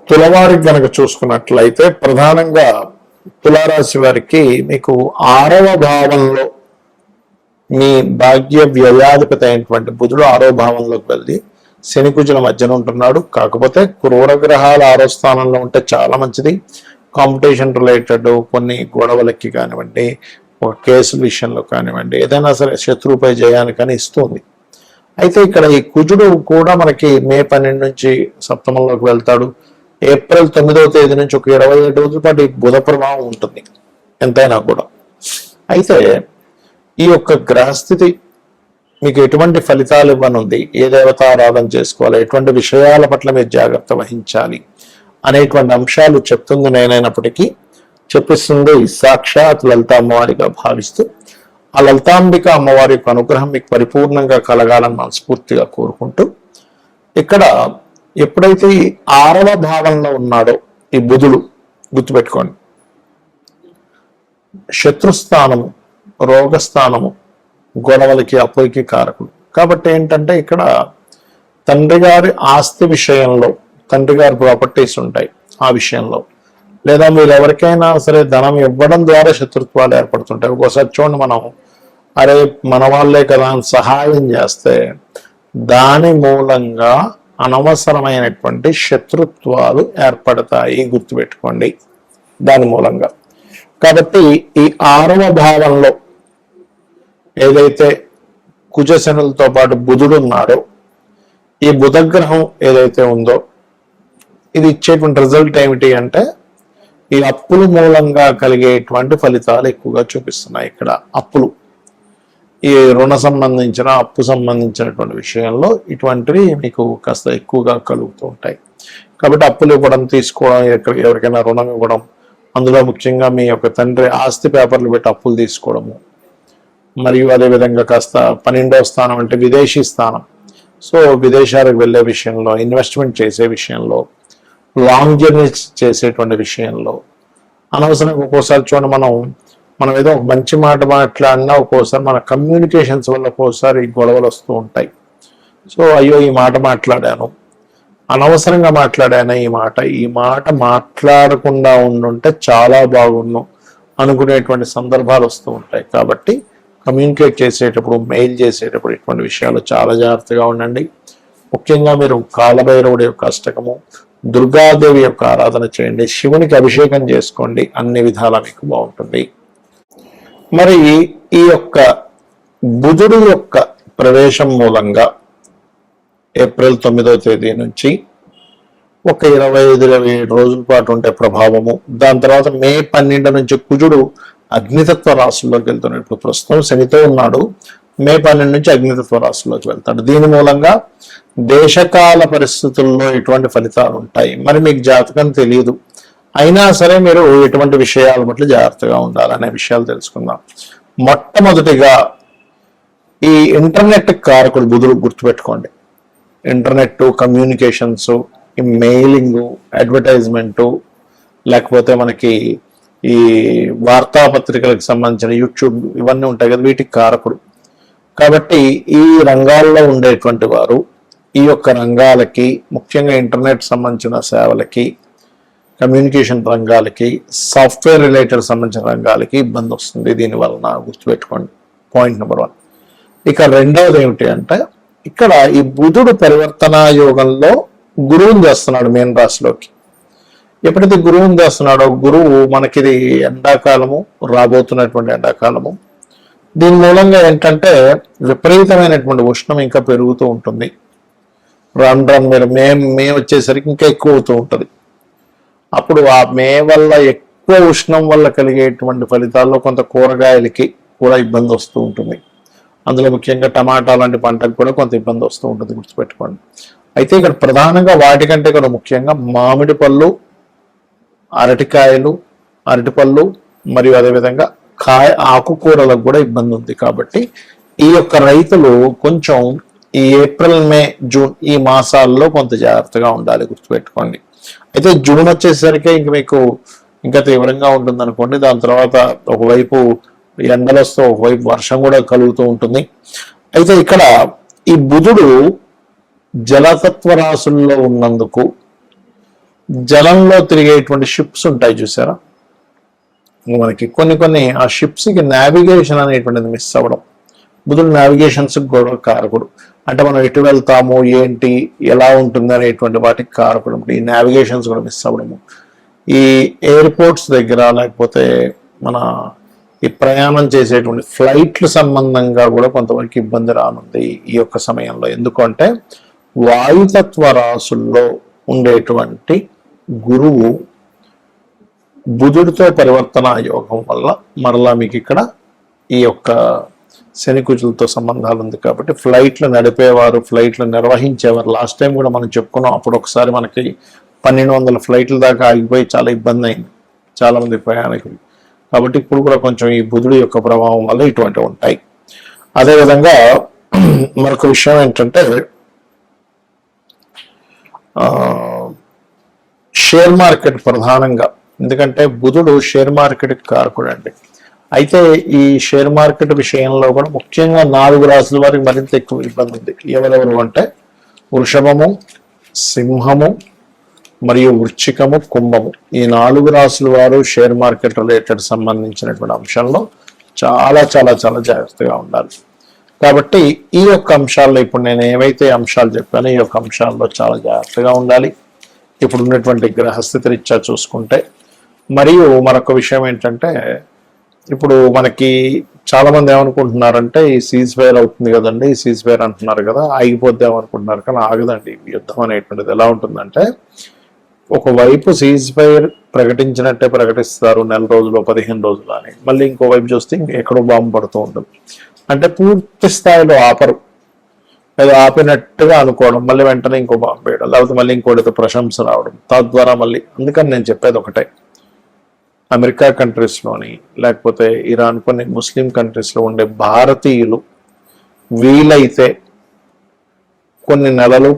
తులవారికి గనక చూసుకున్నట్లయితే ప్రధానంగా తులారాశి వారికి మీకు 6వ భావంలో మీ భాగ్య వ్యయాధిపతి అయినటువంటి బుధుడు 6వ భావంలోకి వెళ్ళి శని కుజుల మధ్యన ఉంటున్నాడు. కాకపోతే క్రూర గ్రహాలు 6వ స్థానంలో ఉంటే చాలా మంచిది. కాంపిటీషన్ రిలేటెడ్ కొన్ని గొడవలకి కానివ్వండి, ఒక కేసుల విషయంలో కానివ్వండి, ఏదైనా సరే శత్రువుపై జయానికని ఇస్తుంది. అయితే ఇక్కడ ఈ కుజుడు కూడా మనకి మే 12 నుంచి సప్తమంలోకి వెళ్తాడు. ఏప్రిల్ 9వ తేదీ నుంచి ఒక 27 రోజుల పాటు ఈ బుధ ప్రభావం ఉంటుంది ఎంతైనా కూడా. అయితే ఈ యొక్క గ్రహస్థితి మీకు ఎటువంటి ఫలితాలు ఇవ్వనుంది, ఏ దేవత ఆరాధన చేసుకోవాలి, ఎటువంటి విషయాల పట్ల మీరు జాగ్రత్త వహించాలి అనేటువంటి అంశాలు చెప్తుంది నేనైనప్పటికీ చెప్పిస్తుంది సాక్షాత్ లలిత అమ్మవారిగా భావిస్తూ ఆ లలితాంబిక అమ్మవారి యొక్క అనుగ్రహం మీకు పరిపూర్ణంగా కలగాలని మనస్ఫూర్తిగా కోరుకుంటూ, ఇక్కడ ఎప్పుడైతే ఈ 6వ భావంలో ఉన్నాడో ఈ బుధుడు, గుర్తుపెట్టుకోండి, శత్రుస్థానము, రోగస్థానము, గొడవలకి అప్పులకి కారకుడు. కాబట్టి ఏంటంటే ఇక్కడ తండ్రి గారి ఆస్తి విషయంలో, తండ్రి గారి ప్రాపర్టీస్ ఉంటాయి ఆ విషయంలో, లేదా మీరు ఎవరికైనా సరే ధనం ఇవ్వడం ద్వారా శత్రుత్వాలు ఏర్పడుతుంటాయి. ఒక్కోసారి చూడండి, మనం అరే మన వాళ్ళే కదా అని సహాయం చేస్తే దాని మూలంగా అనవసరమైనటువంటి శత్రుత్వాలు ఏర్పడతాయి, గుర్తుపెట్టుకోండి దాని మూలంగా. కాబట్టి ఈ 6వ భావంలో ఏదైతే కుజశనులతో పాటు బుధుడు ఉన్నాడో, ఈ బుధగ్రహం ఏదైతే ఉందో ఇది ఇచ్చేటువంటి రిజల్ట్ ఏమిటి అంటే ఈ అప్పుల మూలంగా కలిగేటువంటి ఫలితాలు ఎక్కువగా చూపిస్తున్నాయి. ఇక్కడ అప్పులు, ఈ రుణ సంబంధించిన అప్పు సంబంధించినటువంటి విషయంలో ఇటువంటివి మీకు కాస్త ఎక్కువగా కలుగుతూ ఉంటాయి. కాబట్టి అప్పులు ఇవ్వడం, తీసుకోవడం, ఎవరికైనా రుణం ఇవ్వడం, అందులో ముఖ్యంగా మీ యొక్క తండ్రి ఆస్తి పేపర్లు పెట్టి అప్పులు తీసుకోవడము, మరియు అదేవిధంగా కాస్త 12వ స్థానం అంటే విదేశీ స్థానం, సో విదేశాలకు వెళ్ళే విషయంలో, ఇన్వెస్ట్మెంట్ చేసే విషయంలో, లాంగ్ జర్నీస్ చేసేటువంటి విషయంలో అనవసరంగా ఒక్కోసారి చూడండి, మనం ఏదో ఒక మంచి మాట మాట్లాడినా ఒక్కోసారి మన కమ్యూనికేషన్స్ వల్ల ఒక్కోసారి గొడవలు వస్తూ ఉంటాయి. సో అయ్యో ఈ మాట మాట్లాడాను, అనవసరంగా మాట్లాడాను, ఈ మాట మాట్లాడకుండా ఉండుంటే చాలా బాగుండు అనుకునేటువంటి సందర్భాలు వస్తూ ఉంటాయి. కాబట్టి కమ్యూనికేట్ చేసేటప్పుడు, మెయిల్ చేసేటప్పుడు ఇటువంటి విషయాలు చాలా జాగ్రత్తగా ఉండండి. ముఖ్యంగా మీరు కాలభైరవుడి యొక్క అష్టకము, దుర్గాదేవి యొక్క ఆరాధన చేయండి, శివునికి అభిషేకం చేసుకోండి, అన్ని విధాలా మీకు బాగుంటుంది. మరి ఈ యొక్క బుధుడు యొక్క ప్రవేశం మూలంగా ఏప్రిల్ 9వ తేదీ నుంచి ఒక 25-27 రోజుల పాటు ఉంటే ప్రభావము. దాని తర్వాత మే 12 నుంచి కుజుడు అగ్నితత్వ రాశుల్లోకి వెళ్తున్నాడు. ఇప్పుడు ప్రస్తుతం శనితో ఉన్నాడు, మే 12 నుంచి అగ్నితత్వ రాశుల్లోకి వెళ్తాడు. దీని మూలంగా దేశకాల పరిస్థితుల్లో ఎటువంటి ఫలితాలు ఉంటాయి, మరి మీకు జాతకం తెలియదు, అయినా సరే మీరు ఎటువంటి విషయాల పట్ల జాగ్రత్తగా ఉండాలనే విషయాలు తెలుసుకుందాం. మొట్టమొదటిగా ఈ ఇంటర్నెట్ కారకుడు బుధుడు, గుర్తుపెట్టుకోండి. ఇంటర్నెట్, కమ్యూనికేషన్స్, ఈ మెయిలింగ్, అడ్వర్టైజ్మెంటు, లేకపోతే మనకి ఈ వార్తాపత్రికలకు సంబంధించిన యూట్యూబ్ ఇవన్నీ ఉంటాయి కదా, వీటికి కారకుడు. కాబట్టి ఈ రంగాల్లో ఉండేటువంటి వారు ఈ యొక్క రంగాలకి, ముఖ్యంగా ఇంటర్నెట్ సంబంధించిన సేవలకి, కమ్యూనికేషన్ రంగాలకి, సాఫ్ట్వేర్ రిలేటెడ్ సంబంధించిన రంగాలకి ఇబ్బంది వస్తుంది దీనివలన, గుర్తుపెట్టుకోండి. Point number 1. ఇక రెండవది ఏమిటి అంటే ఇక్కడ ఈ బుధుడు పరివర్తన యోగంలో గురువుని చేస్తున్నాడు మీన రాశిలోకి. ఎప్పుడైతే గురువుని చేస్తున్నాడో, గురువు మనకిది ఎండాకాలము, రాబోతున్నటువంటి ఎండాకాలము, దీని మూలంగా ఏంటంటే విపరీతమైనటువంటి ఉష్ణం ఇంకా పెరుగుతూ ఉంటుంది. రాను మీరు మే వచ్చేసరికి ఇంకా ఎక్కువ అవుతూ ఉంటుంది. అప్పుడు ఆ మే వల్ల ఎక్కువ ఉష్ణం వల్ల కలిగేటువంటి ఫలితాల్లో కొంత కూరగాయలకి కూడా ఇబ్బంది వస్తూ ఉంటుంది. అందులో ముఖ్యంగా టమాటా లాంటి పంటకు కూడా కొంత ఇబ్బంది వస్తూ ఉంటుంది, గుర్తుపెట్టుకోండి. అయితే ఇక్కడ ప్రధానంగా వాటికంటే కూడా ముఖ్యంగా మామిడి పళ్ళు, అరటిపళ్ళు మరియు అదేవిధంగా ఆకుకూరలకు కూడా ఇబ్బంది ఉంది. కాబట్టి ఈ యొక్క రైతులు కొంచెం ఈ ఏప్రిల్, మే, జూన్ ఈ మాసాల్లో కొంత జాగ్రత్తగా ఉండాలి, గుర్తుపెట్టుకోండి. అయితే జూన్ వచ్చేసరికి ఇంక మీకు ఇంకా తీవ్రంగా ఉంటుంది అనుకోండి. దాని తర్వాత ఒకవైపు ఎండలు వస్తూ ఒకవైపు వర్షం కూడా కలుగుతూ ఉంటుంది. అయితే ఇక్కడ ఈ బుధుడు జలతత్వ రాశుల్లో ఉన్నందుకు జలంలో తిరిగేటువంటి షిప్స్ ఉంటాయి చూసారా, మనకి కొన్ని ఆ షిప్స్కి నావిగేషన్ అనేటువంటిది మిస్ అవ్వడం. బుధుడు నావిగేషన్స్ కూడా కారకుడు. అంటే మనం ఎటు వెళ్తాము, ఏంటి, ఎలా ఉంటుంది అనేటువంటి వాటికి కారకుడు. ఈ నావిగేషన్స్ కూడా మిస్ అవ్వడము, ఈ ఎయిర్పోర్ట్స్ దగ్గర లేకపోతే మన ఈ ప్రయాణం చేసేటువంటి ఫ్లైట్లు సంబంధంగా కూడా కొంతవరకు ఇబ్బంది రానుంది ఈ యొక్క సమయంలో. ఎందుకంటే వాయుతత్వ రాసుల్లో ఉండేటువంటి గురువు బుధుడితో పరివర్తన యోగం వల్ల మరలా మీకు ఇక్కడ ఈ యొక్క శని కుజులతో సంబంధాలు ఉంది. కాబట్టి ఫ్లైట్లు నడిపేవారు, ఫ్లైట్లు నిర్వహించేవారు, లాస్ట్ టైం కూడా మనం చెప్పుకున్నాం, అప్పుడు ఒకసారి మనకి 1200 ఫ్లైట్ల దాకా ఆగిపోయి చాలా ఇబ్బంది అయింది చాలా మంది ప్రయాణికులు. కాబట్టి ఇప్పుడు కూడా కొంచెం ఈ బుధుడి యొక్క ప్రభావం వల్ల ఇటువంటివి ఉంటాయి. అదేవిధంగా మరొక విషయం ఏంటంటే షేర్ మార్కెట్ ప్రధానంగా, ఎందుకంటే బుధుడు షేర్ మార్కెట్ కారకుడు అండి. అయితే ఈ షేర్ మార్కెట్ విషయంలో కూడా ముఖ్యంగా 4 రాశుల వారికి మరింత ఎక్కువ ఇబ్బంది ఉంది. ఎవరెవరు అంటే వృషభము, సింహము మరియు వృశ్చికము, కుంభము. ఈ 4 రాశుల వారు షేర్ మార్కెట్ రిలేటెడ్ సంబంధించినటువంటి అంశంలో చాలా చాలా చాలా జాగ్రత్తగా ఉండాలి. కాబట్టి ఈ యొక్క అంశాల్లో ఇప్పుడు నేను ఏవైతే అంశాలు చెప్పానో ఈ యొక్క అంశాల్లో చాలా జాగ్రత్తగా ఉండాలి ఇప్పుడు ఉన్నటువంటి గ్రహస్థితి రీత్యా చూసుకుంటే. మరియు మరొక విషయం ఏంటంటే ఇప్పుడు మనకి చాలా మంది ఏమనుకుంటున్నారంటే ఈ సీజ్ ఫైర్ అవుతుంది కదండి, ఈ సీజ్ ఫైర్ అంటున్నారు కదా, ఆగిపోద్దాం అనుకుంటున్నారు. కానీ ఆగదండి. యుద్ధం అనేటువంటిది ఎలా ఉంటుందంటే ఒకవైపు సీజ్ ఫైర్ ప్రకటించినట్టే ప్రకటిస్తారు, 1 రోజులు 15 రోజులు అని. మళ్ళీ ఇంకోవైపు చూస్తే ఎక్కడో బాంబు పడుతూ ఉంటుంది. అంటే పూర్తి స్థాయిలో ఆపరు, లేదా ఆపినట్టుగా అనుకోవడం, మళ్ళీ వెంటనే ఇంకో బాంబు వేయడం, లేకపోతే మళ్ళీ ఇంకోటితో ప్రశంస రావడం, తద్వారా మళ్ళీ. అందుకని నేను చెప్పేది ఒకటే, అమెరికా కంట్రీస్లోని లేకపోతే ఇరాన్ కొన్ని ముస్లిం కంట్రీస్లో ఉండే భారతీయులు వీలైతే కొన్ని నెలలు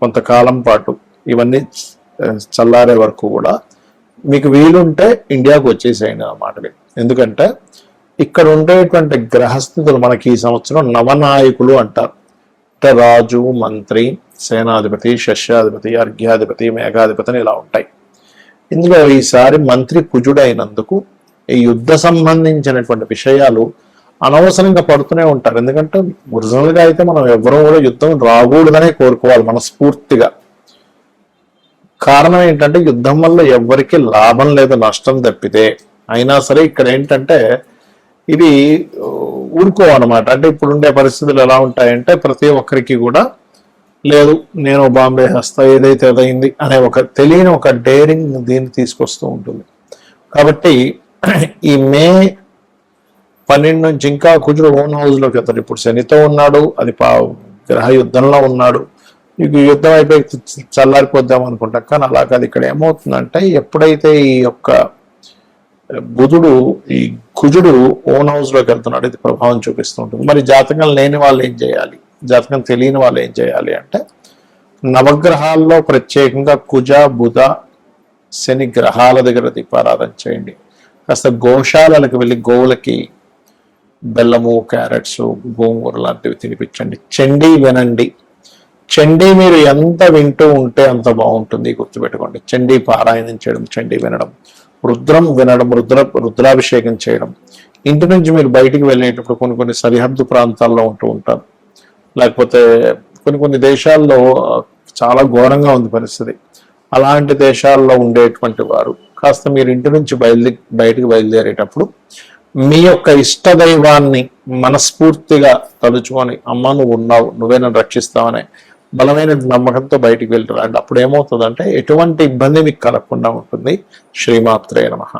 కొంతకాలం పాటు ఇవన్నీ చల్లారే వరకు కూడా మీకు వీలుంటే ఇండియాకు వచ్చేసేయండి అన్నమాట. ఎందుకంటే ఇక్కడ ఉండేటువంటి గ్రహస్థితులు మనకి ఈ సంవత్సరం నవనాయకులు అంటారు. అంటే రాజు, మంత్రి, సేనాధిపతి, శస్యాధిపతి, అర్ఘ్యాధిపతి, మేఘాధిపతి అని ఇలా ఉంటాయి. ఇందులో ఈసారి మంత్రి కుజుడైనందుకు ఈ యుద్ధ సంబంధించినటువంటి విషయాలు అనవసరంగా పడుతూనే ఉంటారు. ఎందుకంటే ఒరిజినల్గా అయితే మనం ఎవరూ కూడా యుద్ధం రాకూడదనే కోరుకోవాలి మనస్ఫూర్తిగా. కారణం ఏంటంటే యుద్ధం వల్ల ఎవరికి లాభం లేదు, నష్టం తప్పితే. అయినా సరే ఇక్కడ ఏంటంటే ఇది ఊరుకోవన్నమాట. అంటే ఇప్పుడుండే పరిస్థితులు ఎలా ఉంటాయంటే ప్రతి ఒక్కరికి కూడా లేదు నేను బాంబే వేస్తా ఏదైతే అదైంది అనే ఒక తెలియని ఒక డేరింగ్ దీన్ని తీసుకొస్తూ ఉంటుంది. కాబట్టి ఈ మే 12 నుంచి ఇంకా కుజుడు ఓన్ హౌస్లోకి వెళ్తాడు. ఇప్పుడు శనితో ఉన్నాడు, అది గ్రహ యుద్ధంలో ఉన్నాడు. మీకు యుద్ధం అయిపోయి చల్లారిపోద్దాం అనుకుంటాం, కానీ అలా కాదు. ఇక్కడ ఏమవుతుందంటే ఎప్పుడైతే ఈ యొక్క బుధుడు ఈ కుజుడు ఓన్ హౌస్లోకి వెళ్తున్నాడు, ఇది ప్రభావం చూపిస్తూ ఉంటుంది. మరి జాతకం లేని వాళ్ళు ఏం చేయాలి, జాతకం తెలియని వాళ్ళు ఏం చేయాలి అంటే నవగ్రహాల్లో ప్రత్యేకంగా కుజ, బుధ, శని గ్రహాల దగ్గర దీపారాధన చేయండి. కాస్త గోశాలలకు వెళ్ళి గోవులకి బెల్లము, క్యారెట్స్, గోంగూర లాంటివి తినిపించండి. చండీ వినండి. చండీ మీరు ఎంత వింటూ ఉంటే అంత బాగుంటుంది, గుర్తుపెట్టుకోండి. చండీ పారాయణం చేయడం, చండీ వినడం, రుద్రం వినడం, రుద్రాభిషేకం చేయడం. ఇంటి నుంచి మీరు బయటికి వెళ్ళేటప్పుడు కొన్ని సరిహద్దు ప్రాంతాల్లో ఉంటూ ఉంటారు, లేకపోతే కొన్ని దేశాల్లో చాలా ఘోరంగా ఉంది పరిస్థితి. అలాంటి దేశాల్లో ఉండేటువంటి వారు కాస్త మీరు ఇంటి నుంచి బయటికి బయలుదేరేటప్పుడు మీ యొక్క ఇష్టదైవాన్ని మనస్ఫూర్తిగా తలుచుకొని అమ్మ నువ్వు ఉన్నావు, నువ్వే నన్ను రక్షిస్తావనే బలమైన నమ్మకంతో బయటికి వెళ్తారు. అండ్ అప్పుడు ఏమవుతుందంటే ఎటువంటి ఇబ్బంది మీకు కలగకుండా ఉంటుంది. శ్రీమాత్రే నమః.